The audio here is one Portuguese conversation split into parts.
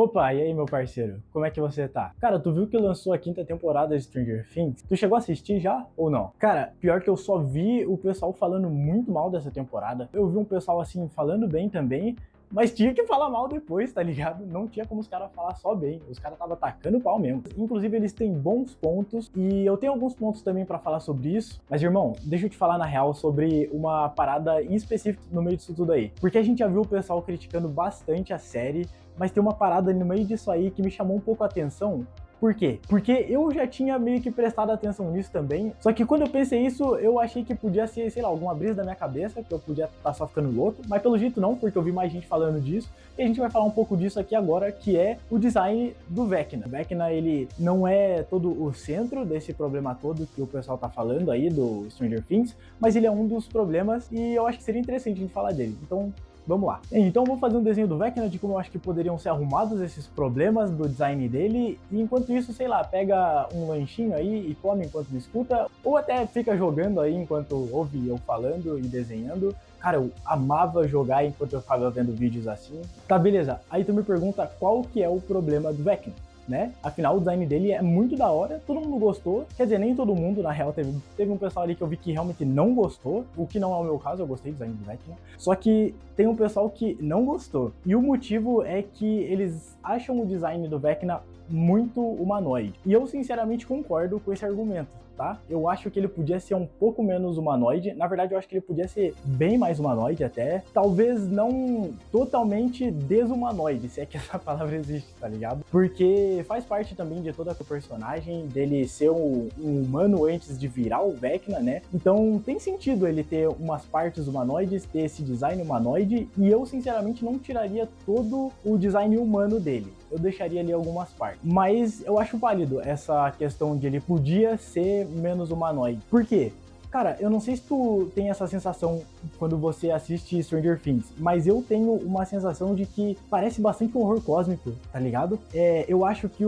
Opa, e aí, meu parceiro? Como é que você tá? Cara, tu viu que lançou a quinta temporada de Stranger Things? Tu chegou a assistir já ou não? Cara, pior que eu só vi o pessoal falando muito mal dessa temporada. Eu vi um pessoal assim falando bem também, mas tinha que falar mal depois, tá ligado? Não tinha como os caras falar só bem. Os caras tava atacando o pau mesmo. Inclusive, eles têm bons pontos e eu tenho alguns pontos também pra falar sobre isso. Mas, irmão, deixa eu te falar na real sobre uma parada em específico no meio disso tudo aí. Porque a gente já viu o pessoal criticando bastante a série, mas tem uma parada no meio disso aí que me chamou um pouco a atenção. Por quê? Porque eu já tinha meio que prestado atenção nisso também, só que quando eu pensei isso, eu achei que podia ser, sei lá, alguma brisa da minha cabeça, que eu podia estar só ficando louco, mas pelo jeito não, porque eu vi mais gente falando disso, e a gente vai falar um pouco disso aqui agora, que é o design do Vecna. O Vecna, ele não é todo o centro desse problema todo que o pessoal tá falando aí do Stranger Things, mas ele é um dos problemas e eu acho que seria interessante a gente falar dele. Então, vamos lá. Então eu vou fazer um desenho do Vecna de como eu acho que poderiam ser arrumados esses problemas do design dele, e enquanto isso, sei lá, pega um lanchinho aí e come enquanto escuta, ou até fica jogando aí enquanto ouve eu falando e desenhando. Cara, eu amava jogar enquanto eu ficava vendo vídeos assim. Tá, beleza. Aí tu me pergunta qual que é o problema do Vecna, né? Afinal, o design dele é muito da hora, todo mundo gostou. Quer dizer, nem todo mundo, na real, teve um pessoal ali que eu vi que realmente não gostou, o que não é o meu caso, eu gostei do design do Vecna. Só que tem um pessoal que não gostou. E o motivo é que eles acham o design do Vecna muito humanoide. E eu, sinceramente, concordo com esse argumento, tá? Eu acho que ele podia ser um pouco menos humanoide. Na verdade, eu acho que ele podia ser bem mais humanoide até. Talvez não totalmente desumanoide, se é que essa palavra existe, tá ligado? Porque faz parte também de toda a personagem dele ser um humano antes de virar o Vecna, né? Então tem sentido ele ter umas partes humanoides, ter esse design humanoide, e eu, sinceramente, não tiraria todo o design humano dele. Eu deixaria ali algumas partes. Mas eu acho válido essa questão de ele podia ser menos humanoide. Por quê? Cara, eu não sei se tu tem essa sensação quando você assiste Stranger Things, mas eu tenho uma sensação de que parece bastante um horror cósmico, tá ligado? Eu acho que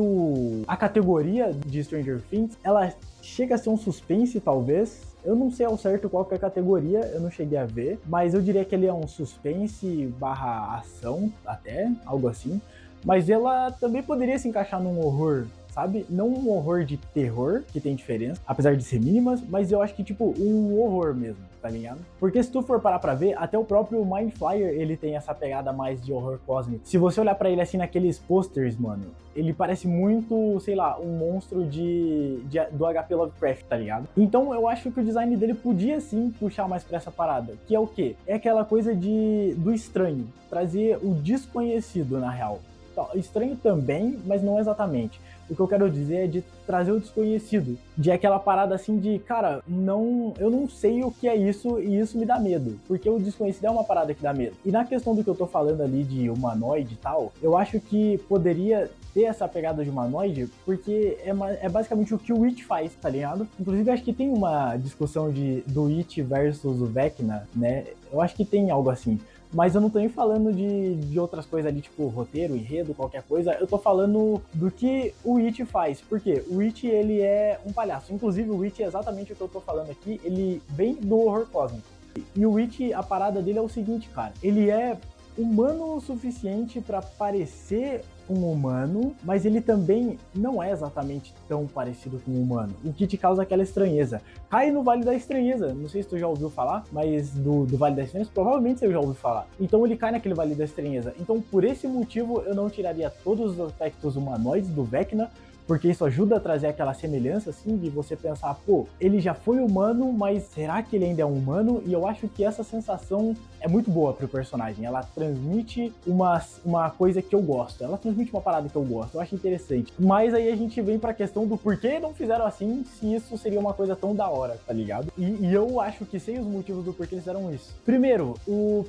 a categoria de Stranger Things, ela chega a ser um suspense, talvez. Eu não sei ao certo qual que é a categoria, eu não cheguei a ver, mas eu diria que ele é um suspense barra ação, até, algo assim. Mas ela também poderia se encaixar num horror, sabe? Não um horror de terror, que tem diferença, apesar de ser mínimas, mas eu acho que, tipo, um horror mesmo, tá ligado? Porque se tu for parar pra ver, até o próprio Mind Flayer, ele tem essa pegada mais de horror cósmico. Se você olhar pra ele assim naqueles posters, mano, ele parece muito, sei lá, um monstro do HP Lovecraft, tá ligado? Então eu acho que o design dele podia sim puxar mais pra essa parada, que é o quê? É aquela coisa do estranho, trazer o desconhecido, na real. Estranho também, mas não exatamente. O que eu quero dizer é de trazer o desconhecido, de aquela parada assim de, cara, eu não sei o que é isso e isso me dá medo, porque o desconhecido é uma parada que dá medo. E na questão do que eu tô falando ali de humanoide e tal, eu acho que poderia ter essa pegada de humanoide, porque é basicamente o que o It faz, tá ligado? Inclusive, acho que tem uma discussão do It versus o Vecna, né? Eu acho que tem algo assim. Mas eu não tô nem falando de outras coisas ali, tipo roteiro, enredo, qualquer coisa. Eu tô falando do que o It faz. Por quê? O It, ele é um palhaço. Inclusive, o It é exatamente o que eu tô falando aqui. Ele vem do horror cósmico. E o It, a parada dele é o seguinte, cara. Ele é humano o suficiente pra parecer um humano, mas ele também não é exatamente tão parecido com um humano, o que te causa aquela estranheza. Cai no Vale da Estranheza, não sei se tu já ouviu falar, mas do Vale da Estranheza, provavelmente você já ouviu falar. Então ele cai naquele Vale da Estranheza. Então por esse motivo eu não tiraria todos os aspectos humanoides do Vecna, porque isso ajuda a trazer aquela semelhança, assim, de você pensar, pô, ele já foi humano, mas será que ele ainda é um humano? E eu acho que essa sensação é muito boa pro personagem. Ela transmite uma coisa que eu gosto. Ela transmite uma parada que eu gosto. Eu acho interessante. Mas aí a gente vem pra questão do porquê não fizeram assim, se isso seria uma coisa tão da hora, tá ligado? E eu acho que sei os motivos do porquê eles fizeram isso. Primeiro,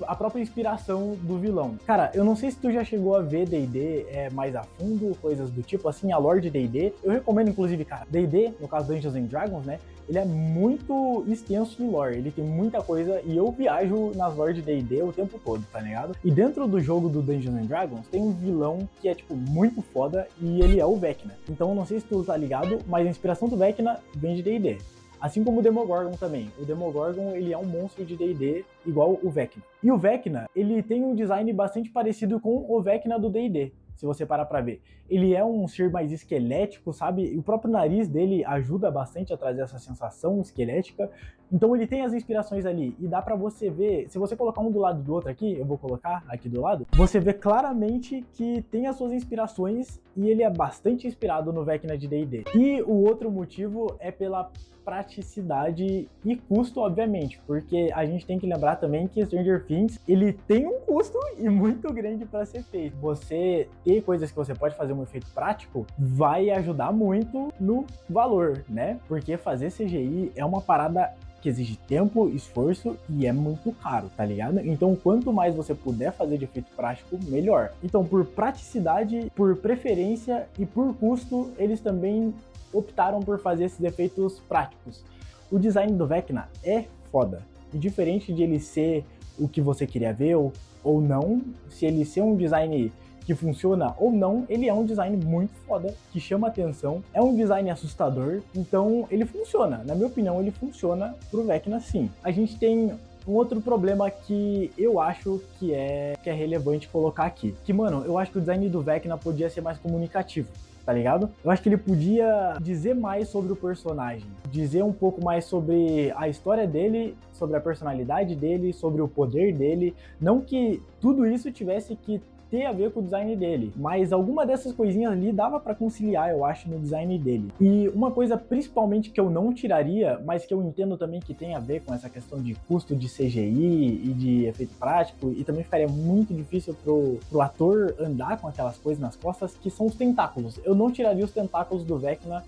a própria inspiração do vilão. Cara, eu não sei se tu já chegou a ver D&D mais a fundo, coisas do tipo, assim, a lore de D&D. Eu recomendo, inclusive, cara, D&D, no caso Dungeons and Dragons, né? Ele é muito extenso em lore, ele tem muita coisa e eu viajo nas lore de D&D o tempo todo, tá ligado? E dentro do jogo do Dungeons and Dragons tem um vilão que é, tipo, muito foda e ele é o Vecna. Então, não sei se tu tá ligado, mas a inspiração do Vecna vem de D&D. Assim como o Demogorgon também. O Demogorgon, ele é um monstro de D&D igual o Vecna. E o Vecna, ele tem um design bastante parecido com o Vecna do D&D. se você parar pra ver. Ele é um ser mais esquelético, sabe? E o próprio nariz dele ajuda bastante a trazer essa sensação esquelética. Então ele tem as inspirações ali, e dá pra você ver, se você colocar um do lado do outro aqui, eu vou colocar aqui do lado, você vê claramente que tem as suas inspirações, e ele é bastante inspirado no Vecna de D&D. E o outro motivo é pela praticidade e custo, obviamente, porque a gente tem que lembrar também que Stranger Things, ele tem um custo e muito grande para ser feito. Você ter coisas que você pode fazer um efeito prático vai ajudar muito no valor, né? Porque fazer CGI é uma parada que exige tempo, esforço e é muito caro, tá ligado? Então, quanto mais você puder fazer de efeito prático, melhor. Então, por praticidade, por preferência e por custo, eles também optaram por fazer esses efeitos práticos. O design do Vecna é foda. E diferente de ele ser o que você queria ver ou não, se ele ser um design que funciona ou não, ele é um design muito foda, que chama atenção, é um design assustador, então ele funciona. Na minha opinião, ele funciona pro Vecna sim. A gente tem um outro problema que eu acho que é relevante colocar aqui. Que, mano, eu acho que o design do Vecna podia ser mais comunicativo, tá ligado? Eu acho que ele podia dizer mais sobre o personagem, dizer um pouco mais sobre a história dele, sobre a personalidade dele, sobre o poder dele. Não que tudo isso tivesse que ter a ver com o design dele, mas alguma dessas coisinhas ali dava pra conciliar, eu acho, no design dele. E uma coisa principalmente que eu não tiraria, mas que eu entendo também que tem a ver com essa questão de custo de CGI e de efeito prático, e também ficaria muito difícil pro ator andar com aquelas coisas nas costas, que são os tentáculos. Eu não tiraria os tentáculos do Vecna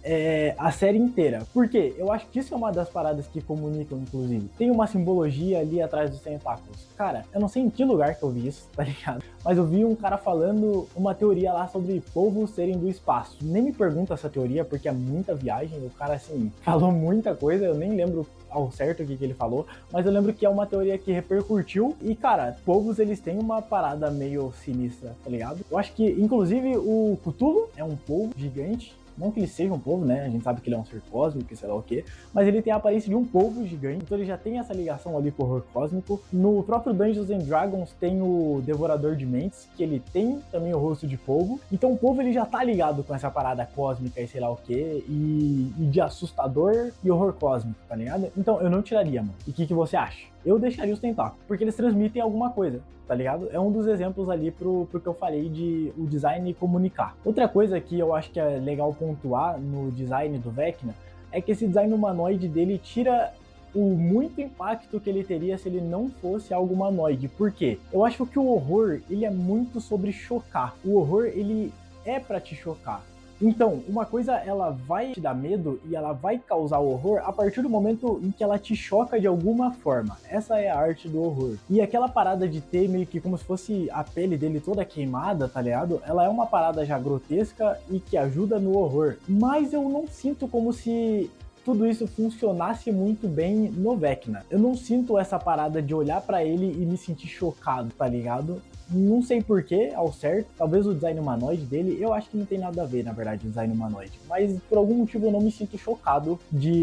a série inteira. Por quê? Eu acho que isso é uma das paradas que comunicam, inclusive. Tem uma simbologia ali atrás dos tentáculos. Cara, eu não sei em que lugar que eu vi isso, tá ligado? Mas eu vi um cara falando uma teoria lá sobre povos serem do espaço. Nem me pergunta essa teoria, porque é muita viagem. O cara, assim, falou muita coisa, eu nem lembro ao certo o que ele falou, mas eu lembro que é uma teoria que repercutiu. E, cara, povos, eles têm uma parada meio sinistra, tá ligado? Eu acho que, inclusive, o Cthulhu é um povo gigante. Não que ele seja um povo, né? A gente sabe que ele é um ser cósmico e sei lá o quê. Mas ele tem a aparência de um povo gigante. Então ele já tem essa ligação ali com o horror cósmico. No próprio Dungeons and Dragons tem o Devorador de Mentes, que ele tem também o rosto de povo. Então o povo ele já tá ligado com essa parada cósmica e sei lá o quê. E de assustador e horror cósmico, tá ligado? Então eu não tiraria, mano. E o que você acha? Eu deixaria os tentáculos, porque eles transmitem alguma coisa, tá ligado? É um dos exemplos ali pro que eu falei de o design comunicar. Outra coisa que eu acho que é legal pontuar no design do Vecna é que esse design humanoide dele tira o muito impacto que ele teria se ele não fosse algo humanoide. Por quê? Eu acho que o horror, ele é muito sobre chocar. O horror, ele é pra te chocar. Então, uma coisa ela vai te dar medo e ela vai causar horror a partir do momento em que ela te choca de alguma forma. Essa é a arte do horror. E aquela parada de ter meio que como se fosse a pele dele toda queimada, tá ligado? Ela é uma parada já grotesca e que ajuda no horror. Mas eu não sinto como se tudo isso funcionasse muito bem no Vecna. Eu não sinto essa parada de olhar pra ele e me sentir chocado, tá ligado? Não sei porquê, ao certo, talvez o design humanoide dele, eu acho que não tem nada a ver, na verdade, o design humanoide. Mas por algum motivo eu não me sinto chocado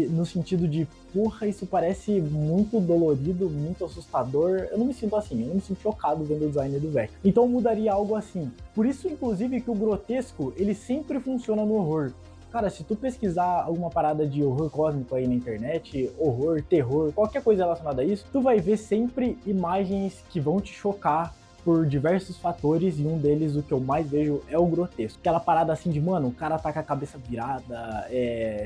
no sentido de, porra, isso parece muito dolorido, muito assustador. Eu não me sinto assim, eu não me sinto chocado vendo o design do Vecna. Então eu mudaria algo assim. Por isso, inclusive, que o grotesco, ele sempre funciona no horror. Cara, se tu pesquisar alguma parada de horror cósmico aí na internet, horror, terror, qualquer coisa relacionada a isso, tu vai ver sempre imagens que vão te chocar por diversos fatores, e um deles, o que eu mais vejo, é o grotesco. Aquela parada assim de, mano, o cara tá com a cabeça virada,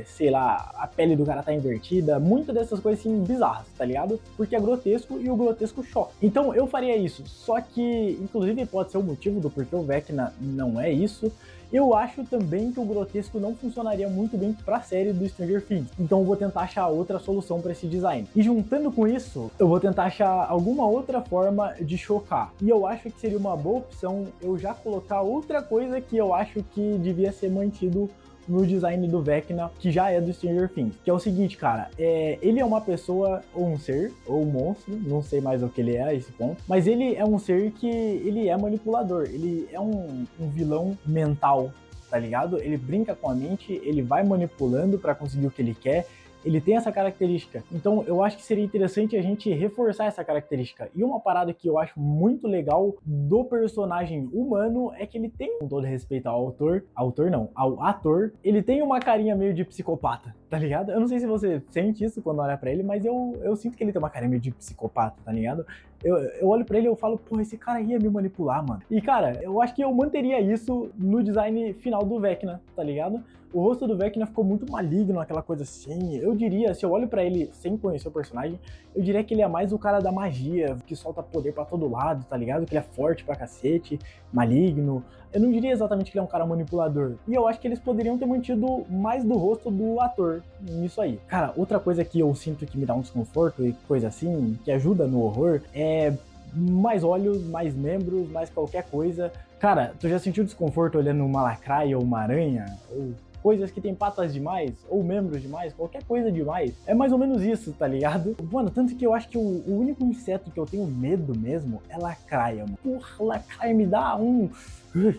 sei lá, a pele do cara tá invertida, muitas dessas coisas assim bizarras, tá ligado? Porque é grotesco e o grotesco choca. Então eu faria isso, só que, inclusive, pode ser o motivo do porquê o Vecna não é isso. Eu acho também que o grotesco não funcionaria muito bem pra série do Stranger Things. Então eu vou tentar achar outra solução pra esse design. E juntando com isso, eu vou tentar achar alguma outra forma de chocar. E eu acho que seria uma boa opção eu já colocar outra coisa que eu acho que devia ser mantido no design do Vecna, que já é do Stranger Things. Que é o seguinte, cara, ele é uma pessoa, ou um ser, ou um monstro, não sei mais o que ele é a esse ponto, mas ele é um ser que ele é manipulador, ele é um vilão mental, tá ligado? Ele brinca com a mente, ele vai manipulando pra conseguir o que ele quer, ele tem essa característica. Então eu acho que seria interessante a gente reforçar essa característica. E uma parada que eu acho muito legal do personagem humano é que ele tem, com todo respeito ao ator, ele tem uma carinha meio de psicopata, tá ligado? Eu não sei se você sente isso quando olha pra ele, mas eu sinto que ele tem uma carinha meio de psicopata, tá ligado? Eu olho pra ele e eu falo, pô, esse cara ia me manipular, mano. E cara, eu acho que eu manteria isso no design final do Vecna, tá ligado? O rosto do Vecna ficou muito maligno, aquela coisa assim. Eu diria, se eu olho pra ele sem conhecer o personagem, eu diria que ele é mais o cara da magia, que solta poder pra todo lado, tá ligado? Que ele é forte pra cacete, maligno. Eu não diria exatamente que ele é um cara manipulador. E eu acho que eles poderiam ter mantido mais do rosto do ator nisso aí. Cara, outra coisa que eu sinto que me dá um desconforto e coisa assim, que ajuda no horror, é mais olhos, mais membros, mais qualquer coisa. Cara, tu já sentiu desconforto olhando uma lacraia ou uma aranha? Ou coisas que tem patas demais, ou membros demais, qualquer coisa demais. É mais ou menos isso, tá ligado? Mano, tanto que eu acho que o único inseto que eu tenho medo mesmo é lacraia, mano. Porra, lacraia me dá um...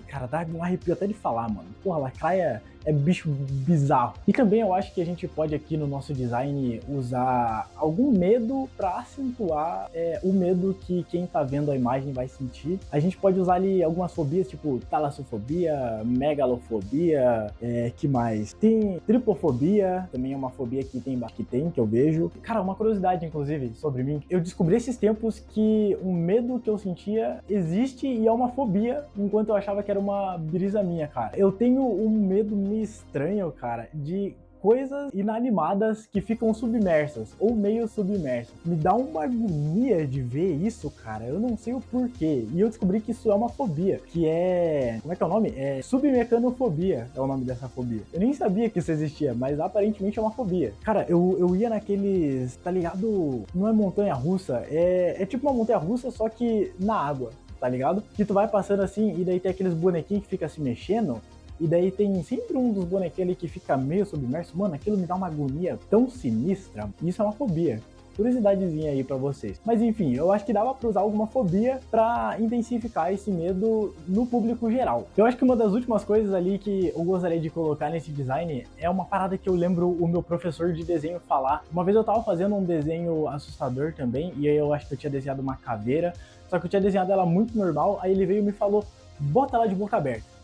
Cara, dá um arrepio até de falar, mano. Porra, lacraia é bicho bizarro. E também eu acho que a gente pode aqui no nosso design usar algum medo pra acentuar o medo que quem tá vendo a imagem vai sentir. A gente pode usar ali algumas fobias, tipo talassofobia, megalofobia, que mais? Tem tripofobia, também é uma fobia que eu vejo. Cara, uma curiosidade, inclusive, sobre mim. Eu descobri esses tempos que um medo que eu sentia existe e é uma fobia, enquanto eu achava que era uma brisa minha, cara. Eu tenho um medo meio estranho, cara, de coisas inanimadas que ficam submersas ou meio submersas. Me dá uma agonia de ver isso, cara. Eu não sei o porquê. E eu descobri que isso é uma fobia, que é... Como é que é o nome? É submecanofobia, é o nome dessa fobia. Eu nem sabia que isso existia, mas aparentemente é uma fobia. Cara, eu ia naqueles... Tá ligado? Não é montanha-russa, é tipo uma montanha-russa, só que na água, tá ligado? Que tu vai passando assim e daí tem aqueles bonequinhos que ficam se mexendo. E daí tem sempre um dos bonequinhos ali que fica meio submerso. Mano, aquilo me dá uma agonia tão sinistra. Isso é uma fobia. Curiosidadezinha aí pra vocês. Mas enfim, eu acho que dava pra usar alguma fobia pra intensificar esse medo no público geral. Eu acho que uma das últimas coisas ali que eu gostaria de colocar nesse design é uma parada que eu lembro o meu professor de desenho falar. Uma vez eu tava fazendo um desenho assustador também, e aí eu acho que eu tinha desenhado uma caveira, só que eu tinha desenhado ela muito normal, aí ele veio e me falou, bota ela de boca aberta.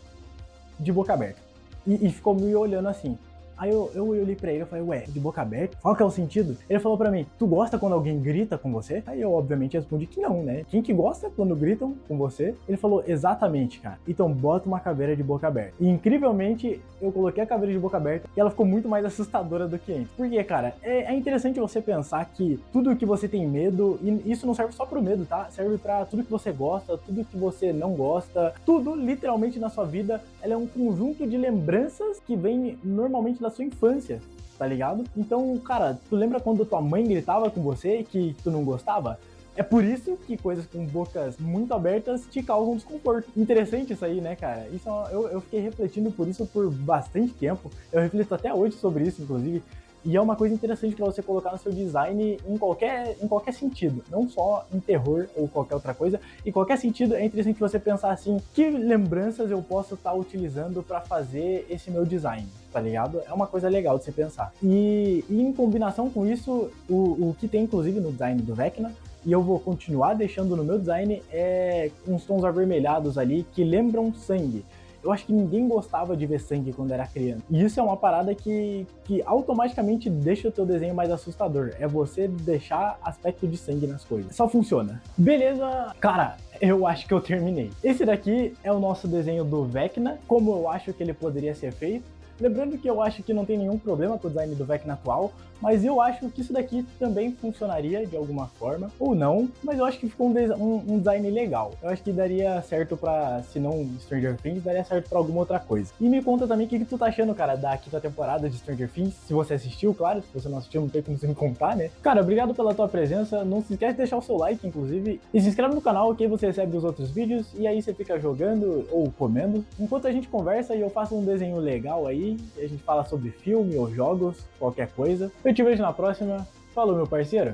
De boca aberta. E ficou me olhando assim. Aí eu olhei pra ele e falei, ué, de boca aberta? Qual que é o sentido? Ele falou pra mim, tu gosta quando alguém grita com você? Aí eu obviamente respondi que não, né? Quem que gosta quando gritam com você? Ele falou, exatamente, cara. Então bota uma caveira de boca aberta. E incrivelmente, eu coloquei a caveira de boca aberta e ela ficou muito mais assustadora do que antes. Porque, cara, é interessante você pensar que tudo que você tem medo, e isso não serve só pro medo, tá? Serve pra tudo que você gosta, tudo que você não gosta, tudo, literalmente, na sua vida, ela é um conjunto de lembranças que vem normalmente da sua infância, tá ligado? Então, cara, tu lembra quando tua mãe gritava com você que tu não gostava? É por isso que coisas com bocas muito abertas te causam desconforto. Interessante isso aí, né, cara? Isso eu fiquei refletindo por isso por bastante tempo. Eu reflito até hoje sobre isso, inclusive. E é uma coisa interessante para você colocar no seu design em qualquer sentido, não só em terror ou qualquer outra coisa. Em qualquer sentido, é interessante você pensar assim, que lembranças eu posso estar utilizando para fazer esse meu design, tá ligado? É uma coisa legal de você pensar. E em combinação com isso, o que tem inclusive no design do Vecna, e eu vou continuar deixando no meu design, é uns tons avermelhados ali que lembram sangue. Eu acho que ninguém gostava de ver sangue quando era criança. E isso é uma parada que automaticamente deixa o teu desenho mais assustador. É você deixar aspecto de sangue nas coisas. Só funciona. Beleza? Cara, eu acho que eu terminei. Esse daqui é o nosso desenho do Vecna, como eu acho que ele poderia ser feito. Lembrando que eu acho que não tem nenhum problema com o design do Vecna atual, mas eu acho que isso daqui também funcionaria de alguma forma, ou não, mas eu acho que ficou um design legal. Eu acho que daria certo pra, se não Stranger Things, daria certo pra alguma outra coisa. E me conta também o que tu tá achando, cara, da quinta temporada de Stranger Things, se você assistiu, claro, se você não assistiu, não tem como você me contar, né? Cara, obrigado pela tua presença, não se esquece de deixar o seu like, inclusive, e se inscreve no canal, que aí você recebe os outros vídeos, e aí você fica jogando ou comendo, enquanto a gente conversa e eu faço um desenho legal aí, e a gente fala sobre filme ou jogos, qualquer coisa. Eu te vejo na próxima. Falou, meu parceiro!